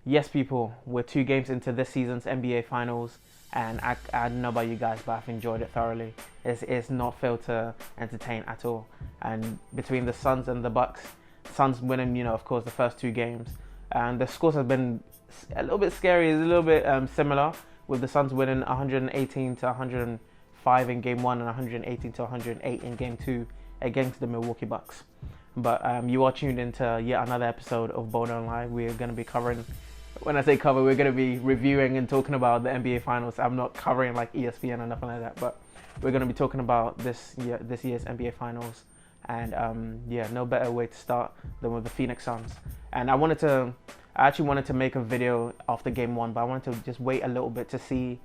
Yes, people, we're 2 games into this season's NBA Finals, and I don't know about you guys, but I've enjoyed it thoroughly. It's not failed to entertain at all. And between the Suns and the Bucks, Suns winning, of course, the first 2 games, and the scores have been a little bit scary. It's a little bit similar, with the Suns winning 118 to 105 in Game 1 and 118 to 108 in Game 2 against the Milwaukee Bucks. But you are tuned into yet another episode of BallDontLieUk. We're going to be covering, when I say cover, we're going to be reviewing and talking about the NBA Finals. I'm not covering like ESPN or nothing like that, but we're going to be talking about this year's NBA Finals. And no better way to start than with the Phoenix Suns. And I actually wanted to make a video after Game 1, but I wanted to just wait a little bit to see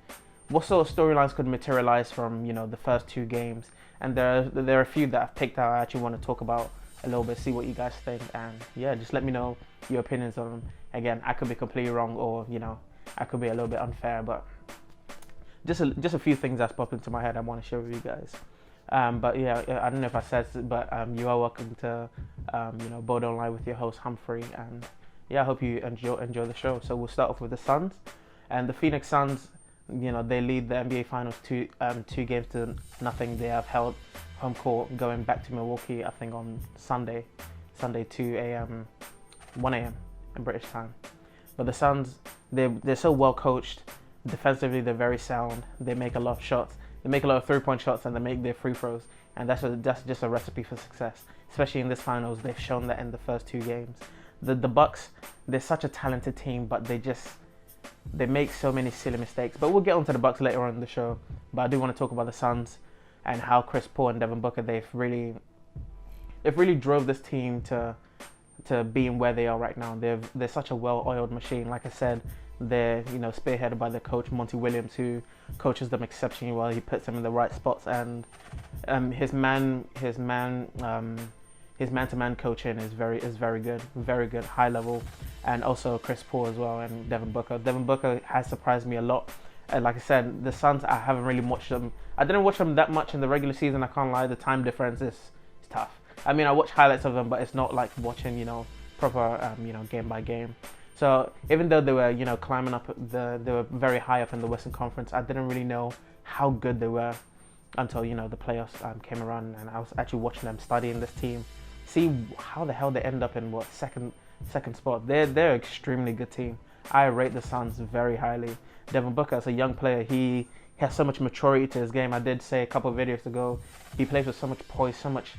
what sort of storylines could materialize from the first 2 games. And there are a few that I've picked out I actually want to talk about a little bit, see what you guys think, and just let me know your opinions on them. Again, I could be completely wrong, or I could be a little bit unfair, but just a few things that's popped into my head I want to share with you guys. But yeah, I don't know if I said it, but you are welcome to BallDontLieUk with your host Humphrey, and I hope you enjoy the show. So we'll start off with the Suns, and the Phoenix Suns. They lead the NBA Finals 2 games to nothing. They have held home court going back to Milwaukee, I think on Sunday 2 a.m., 1 a.m. in British time. But the Suns, they're so well coached. Defensively, they're very sound. They make a lot of shots. They make a lot of 3-point shots, and they make their free throws. And that's just a recipe for success. Especially in this finals, they've shown that in the first 2 games. The Bucks, they're such a talented team, but they make so many silly mistakes. But we'll get onto the Bucks later on in the show. But I do want to talk about the Suns and how Chris Paul and Devin Booker, they've really drove this team to being where they are right now. They're such a well-oiled machine. Like I said, they're spearheaded by the coach Monty Williams, who coaches them exceptionally well. He puts them in the right spots, and his man-to-man coaching is very good, high level. And also Chris Paul as well, and Devin Booker. Devin Booker has surprised me a lot. And like I said, the Suns, I haven't really watched them. I didn't watch them that much in the regular season. I can't lie. The time difference is tough. I mean, I watch highlights of them, but it's not like watching proper game by game. So even though they were climbing up they were very high up in the Western Conference, I didn't really know how good they were until the playoffs came around, and I was actually watching them, studying this team, see how the hell they end up in second spot. They're an extremely good team. I rate the Suns very highly. Devin Booker, as a young player, he has so much maturity to his game. I did say a couple of videos ago, he plays with so much poise, so much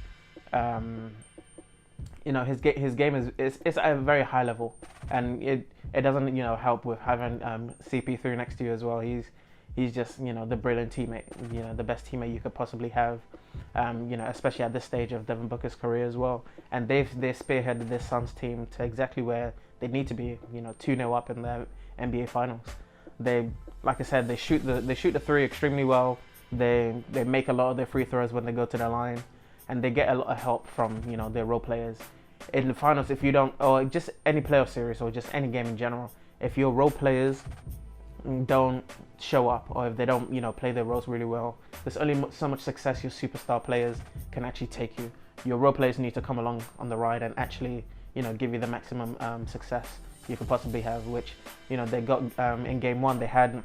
his game is at a very high level, and it doesn't help with having CP3 next to you as well. He's just the brilliant teammate, the best teammate you could possibly have, especially at this stage of Devin Booker's career as well. And they spearheaded this Suns team to exactly where they need to be, 2-0 up in the NBA Finals. They, like I said, they shoot the three extremely well. They make a lot of their free throws when they go to the line, and they get a lot of help from their role players. In the finals, if you don't, or just any playoff series or just any game in general, if your role players don't show up, or if they don't play their roles really well, there's only so much success your superstar players can actually take you. Your role players need to come along on the ride and actually give you the maximum success you could possibly have, which they got in Game 1. They had,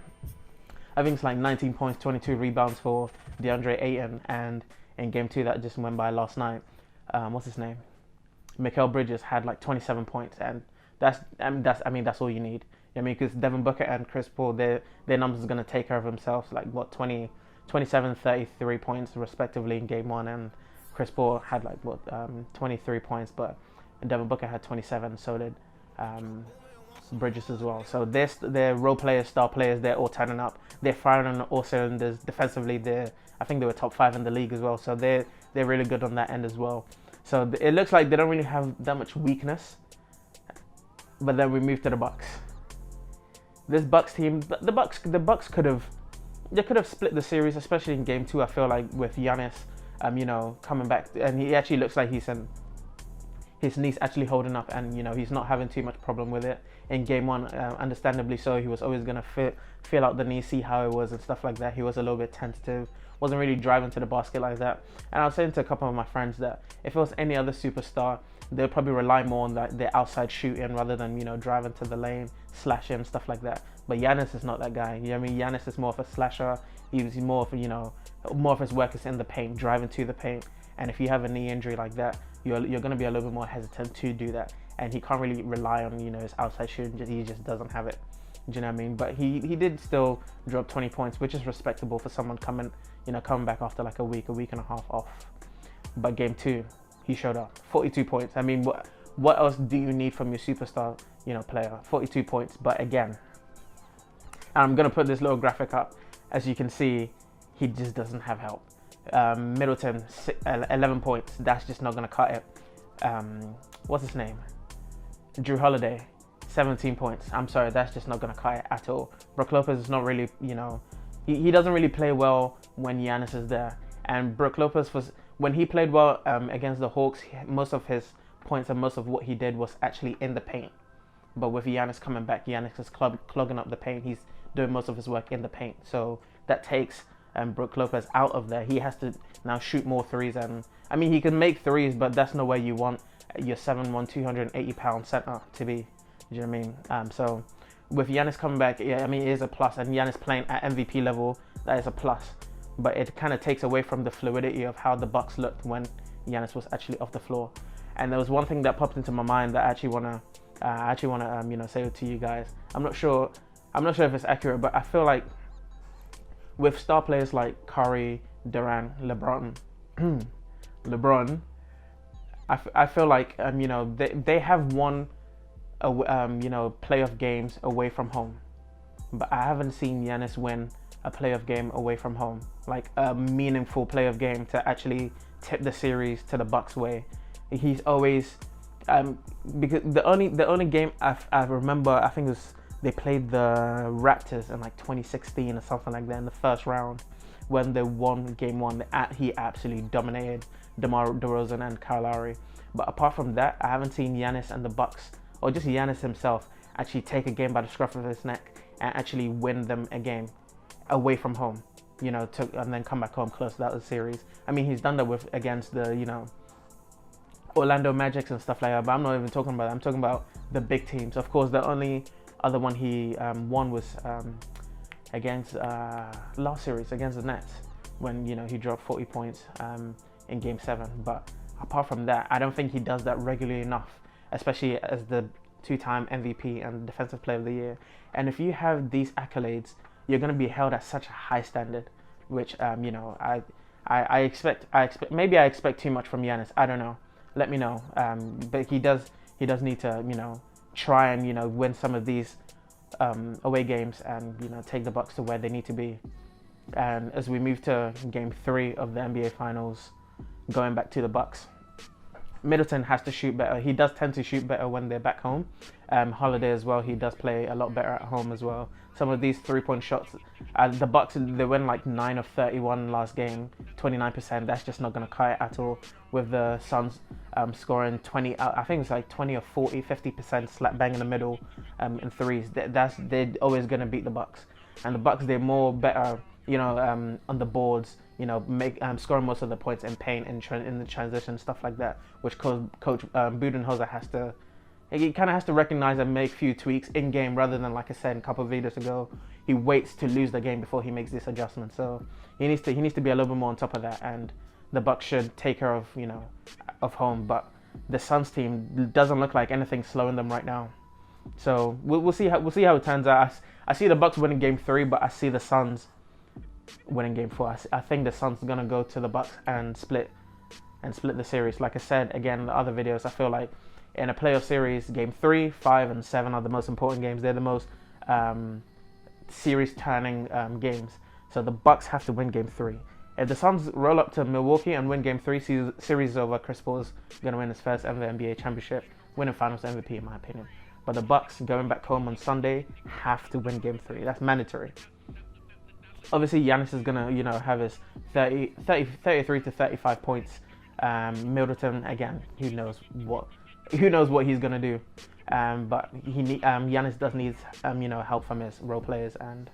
I think it's like 19 points, 22 rebounds for DeAndre Ayton, and in Game 2 that just went by last night, what's his name, Mikal Bridges had like 27 points, and that's all you need. Because Devin Booker and Chris Paul, their numbers are going to take care of themselves. Like 27, 33 points respectively in Game 1, and Chris Paul had 23 points, but Devin Booker had 27, so did Bridges as well. So they're role players, star players, they're all turning up. They're firing on all cylinders. Defensively, I think they were top 5 in the league as well, so they're really good on that end as well. So it looks like they don't really have that much weakness. But then we move to the Bucks. This Bucks team, the Bucks could have split the series, especially in Game 2. I feel like with Giannis, coming back, and he actually looks like his knee's actually holding up, and he's not having too much problem with it. In Game 1, understandably so, he was always gonna feel out the knee, see how it was and stuff like that. He was a little bit tentative, wasn't really driving to the basket like that. And I was saying to a couple of my friends that if it was any other superstar, they'll probably rely more on their outside shooting rather than, you know, driving to the lane, slashing, stuff like that. But Giannis is not that guy. You know what I mean? Giannis is more of a slasher. He's more of, you know, more of his work is in the paint, driving to the paint. And if you have a knee injury like that, you're going to be a little bit more hesitant to do that. And he can't really rely on, you know, his outside shooting. He just doesn't have it. Do you know what I mean? But he did still drop 20 points, which is respectable for someone coming back after like a week and a half off. But game 2, he showed up. 42 points. I mean, what else do you need from your superstar, you know, player? 42 points. But again, I'm going to put this little graphic up. As you can see, he just doesn't have help. Middleton, 11 points. That's just not going to cut it. What's his name? Drew Holiday, 17 points. I'm sorry, that's just not going to cut it at all. Brook Lopez is not really, you know, he doesn't really play well when Giannis is there. And Brook Lopez when he played well against the Hawks, most of his points and most of what he did was actually in the paint. But with Giannis coming back, Giannis is clogging up the paint. He's doing most of his work in the paint. So that takes Brook Lopez out of there. He has to now shoot more threes. And I mean, he can make threes, but that's not where you want your 7'1", 280-pound center to be. Do you know what I mean? So with Giannis coming back, yeah, I mean, it is a plus. And Giannis playing at MVP level, that is a plus. But it kind of takes away from the fluidity of how the Bucks looked when Giannis was actually off the floor. And there was one thing that popped into my mind that I actually wanna you know, say it to you guys. I'm not sure if it's accurate, but I feel like with star players like Curry, Durant, LeBron, I feel like you know, they have won you know, playoff games away from home, but I haven't seen Giannis win a playoff game away from home, like a meaningful playoff game to actually tip the series to the Bucks' way. He's always because the only game I remember, I think it was they played the Raptors in like 2016 or something like that in the first round when they won game 1. He absolutely dominated DeMar DeRozan and Kyle Lowry. But apart from that, I haven't seen Giannis and the Bucks, or just Giannis himself, actually take a game by the scruff of his neck and actually win them a game away from home, you know, and then come back home, close out the series. I mean, he's done that against the, you know, Orlando Magics and stuff like that, but I'm not even talking about that. I'm talking about the big teams. Of course, the only other one he won was against last series against the Nets, when, you know, he dropped 40 points in game 7. But apart from that, I don't think he does that regularly enough, especially as the 2-time MVP and Defensive Player of the Year. And if you have these accolades, you're going to be held at such a high standard, which you know, I expect maybe I expect too much from Giannis. I don't know. Let me know. But he does need to, you know, try and, you know, win some of these away games and, you know, take the Bucks to where they need to be. And as we move to game 3 of the NBA Finals, going back to the Bucks, Middleton has to shoot better. He does tend to shoot better when they're back home. Holiday as well, he does play a lot better at home as well. Some of these 3-point shots, the Bucks, they went like 9 of 31 last game, 29%. That's just not going to cut it at all. With the Suns scoring 20, I think it's like 20 or 40, 50% slap bang in the middle in threes. They're always going to beat the Bucks. And the Bucks, they're more better, you know, on the boards, you know, scoring most of the points in paint and in the transition, stuff like that, which Coach Budenholzer he kind of has to recognize and make a few tweaks in game, rather than, like I said a couple of videos ago, he waits to lose the game before he makes this adjustment. So he needs to be a little bit more on top of that, and the Bucks should take care of, you know, of home. But the Suns team doesn't look like anything slowing them right now. So we'll see how it turns out. I see the Bucks winning game 3, but I see the Suns winning game 4. I think the Suns are gonna go to the Bucks and split the series. Like I said again in the other videos, I feel like in a playoff series, game 3, 5, and 7 are the most important games. They're the most series-turning games. So the Bucks have to win game 3. If the Suns roll up to Milwaukee and win game 3, series is over. Chris Paul's going to win his first ever NBA championship, winning Finals MVP in my opinion. But the Bucks, going back home on Sunday, have to win game 3. That's mandatory. Obviously, Giannis is going to, you know, have his 33 to 35 points. Middleton, again, who knows what he's gonna do, but Giannis does need you know, help from his role players, and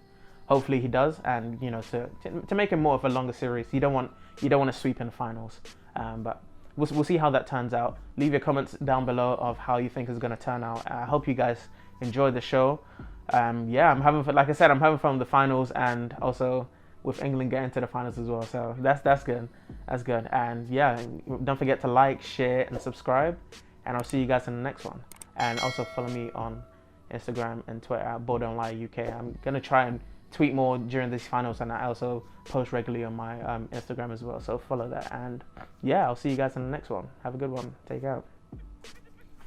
hopefully he does. And, you know, to make it more of a longer series, you don't want to sweep in the finals, but we'll see how that turns out. Leave your comments down below of how you think it's going to turn out. I hope you guys enjoy the show. Yeah, I'm having fun. Like I said, I'm having fun with the finals, and also with England getting to the finals as well. So that's good. That's good. And yeah, don't forget to like, share, and subscribe. And I'll see you guys in the next one. And also follow me on Instagram and Twitter at BallDontLieUk. I'm gonna try and tweet more during these finals, and I also post regularly on my Instagram as well. So follow that. And yeah, I'll see you guys in the next one. Have a good one. Take care.